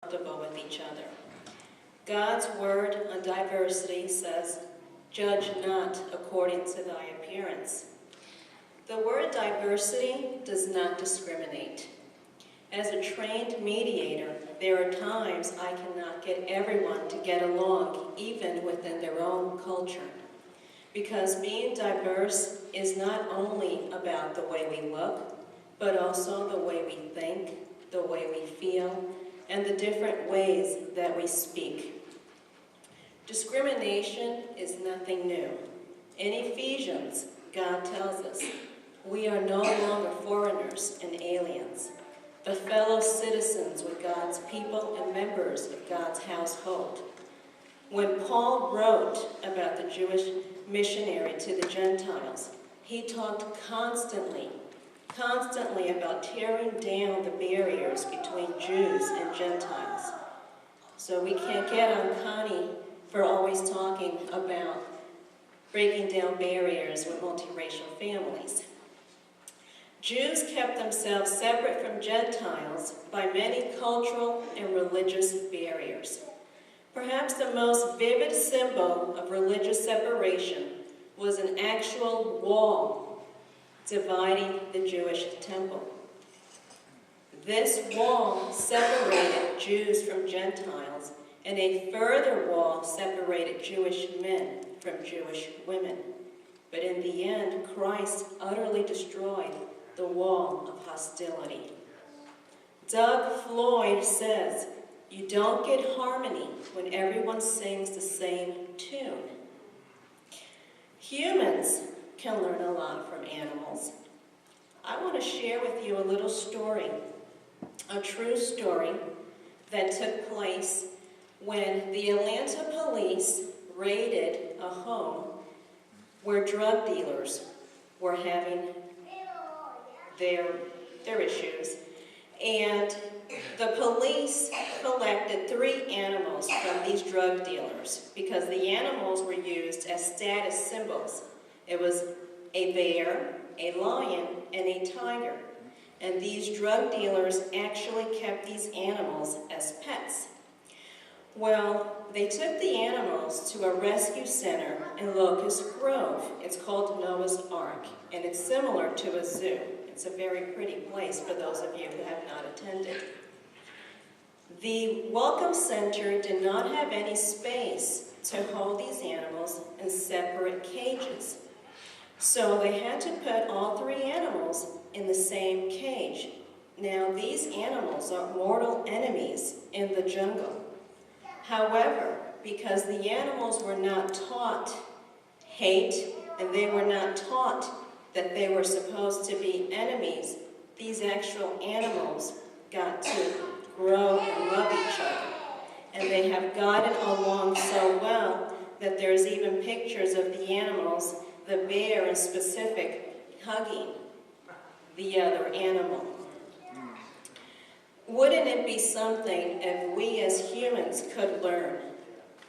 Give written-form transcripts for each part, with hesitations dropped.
comfortable with each other. God's word on diversity says, "Judge not according to thy appearance." The word diversity does not discriminate. As a trained mediator, there are times I cannot get everyone to get along, even within their own culture. Because being diverse is not only about the way we look, but also the way we think, the way we feel, and the different ways that we speak. Discrimination is nothing new. In Ephesians, God tells us, we are no longer foreigners and aliens, but fellow citizens with God's people and members of God's household. When Paul wrote about the Jewish missionary to the Gentiles, he talked constantly about tearing down the barriers between Jews and Gentiles. So we can't get on Connie for always talking about breaking down barriers with multiracial families. Jews kept themselves separate from Gentiles by many cultural and religious barriers. Perhaps the most vivid symbol of religious separation was an actual wall dividing the Jewish temple. This wall separated Jews from Gentiles, and a further wall separated Jewish men from Jewish women. But in the end, Christ utterly destroyed the wall of hostility. Doug Floyd says, "You don't get harmony when everyone sings the same tune." Humans can learn a lot from animals. I want to share with you a little story, a true story that took place when the Atlanta police raided a home where drug dealers were having their issues. And the police collected 3 animals from these drug dealers because the animals were used as status symbols. It was a bear, a lion, and a tiger. And these drug dealers actually kept these animals as pets. Well, they took the animals to a rescue center in Locust Grove. It's called Noah's Ark, and it's similar to a zoo. It's a very pretty place for those of you who have not attended. The Welcome Center did not have any space to hold these animals in separate cages. So they had to put all 3 animals in the same cage. Now, these animals are mortal enemies in the jungle. However, because the animals were not taught hate, and they were not taught that they were supposed to be enemies, these actual animals got to grow and love each other. And they have gotten along so well that there's even pictures of the animals, the bear in specific, hugging the other animal. Wouldn't it be something if we as humans could learn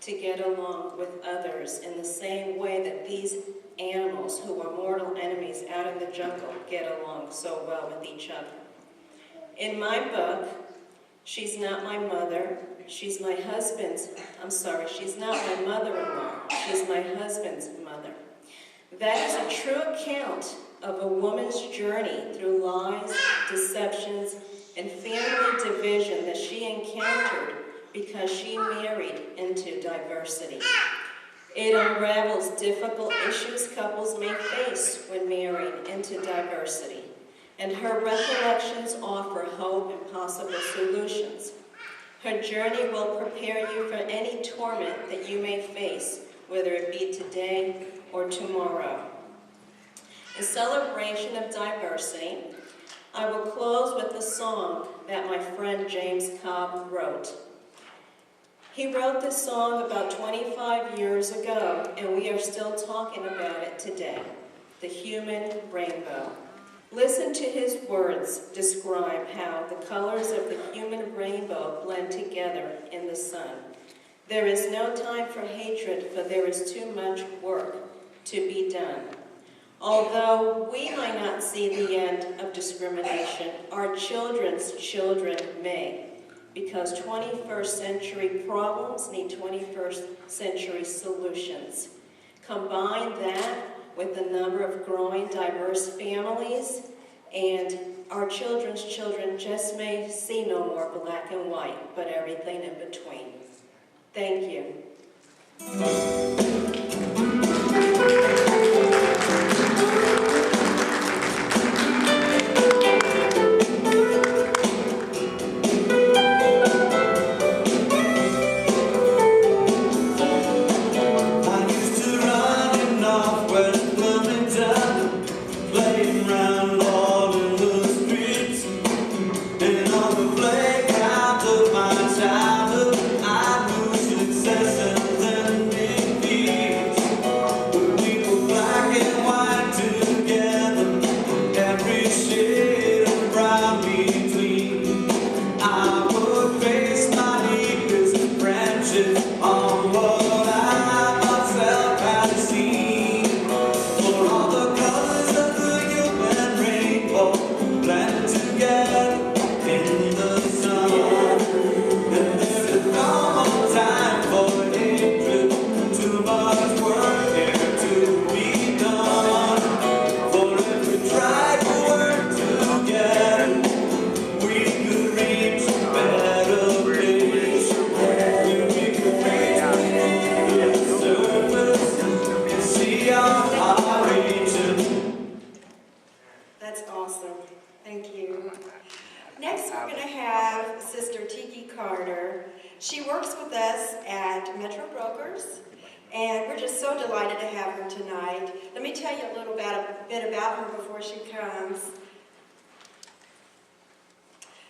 to get along with others in the same way that these animals who are mortal enemies out in the jungle get along so well with each other? In my book, she's not my mother, she's my husband's, she's not my mother-in-law, she's my husband's mother. That is a true account of a woman's journey through lies, deceptions, and family division that she encountered because she married into diversity. It unravels difficult issues couples may face when marrying into diversity, and her recollections offer hope and possible solutions. Her journey will prepare you for any torment that you may face, whether it be today or tomorrow. In celebration of diversity, I will close with a song that my friend James Cobb wrote. He wrote this song about 25 years ago, and we are still talking about it today, the human rainbow. Listen to his words describe how the colors of the human rainbow blend together in the sun. There is no time for hatred, for there is too much work to be done. Although we might not see the end of discrimination, our children's children may. because 21st century problems need 21st century solutions. Combine that with the number of growing diverse families, and our children's children just may see no more black and white, but everything in between. Thank you. That's awesome. Thank you. Next, we're going to have Sister Tiki Carter. She works with us at Metro Brokers, and we're just so delighted to have her tonight. Let me tell you a bit about her before she comes.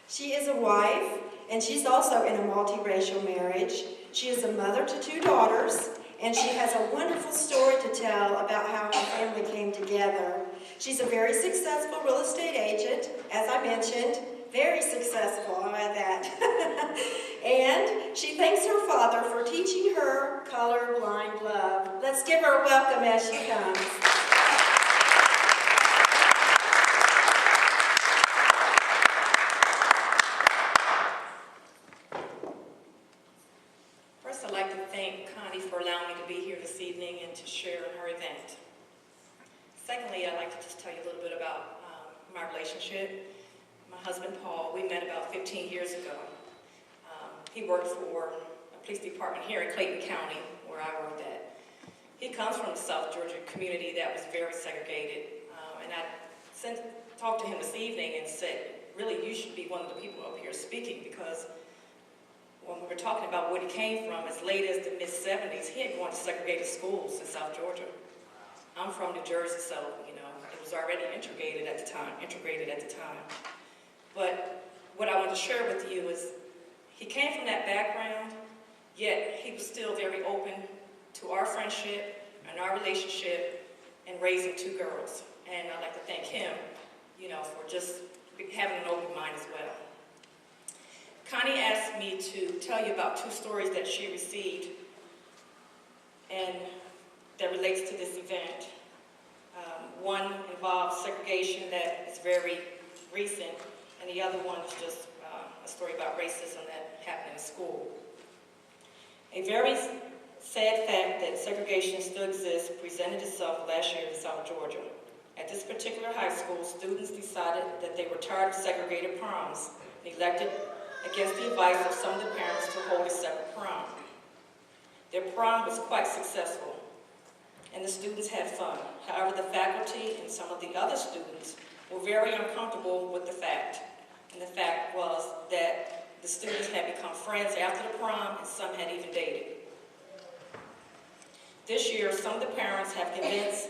She is a wife, and she's also in a multiracial marriage. She is a mother to 2 daughters, and she has a wonderful story to tell about how her family came together. She's a very successful real estate agent, as I mentioned, very successful, how about that? And she thanks her father for teaching her colorblind love. Let's give her a welcome as she comes. First, I'd like to thank Connie for allowing me to be here this evening and to share in her event. Secondly, I'd like to just tell you a little bit about my relationship. My husband, Paul, we met about 15 years ago. He worked for a police department here in Clayton County, where I worked at. He comes from the South Georgia community that was very segregated. And I talked to him this evening and said, really, you should be one of the people up here speaking, because when we were talking about where he came from, as late as the mid-70s, he had gone to segregated schools in South Georgia. I'm from New Jersey, so, you know, it was already integrated at the time. But what I want to share with you is he came from that background, yet he was still very open to our friendship and our relationship and raising 2 girls. And I'd like to thank him, you know, for just having an open mind as well. Connie asked me to tell you about 2 stories that she received and that relates to this event. One involves segregation that is very recent, and the other one is just a story about racism that happened in school. A very sad fact that segregation still exists presented itself last year in South Georgia. At this particular high school, students decided that they were tired of segregated proms and elected, against the advice of some of the parents, to hold a separate prom. Their prom was quite successful, and the students had fun. However, the faculty and some of the other students were very uncomfortable with the fact. And the fact was that the students had become friends after the prom, and some had even dated. This year, some of the parents have convinced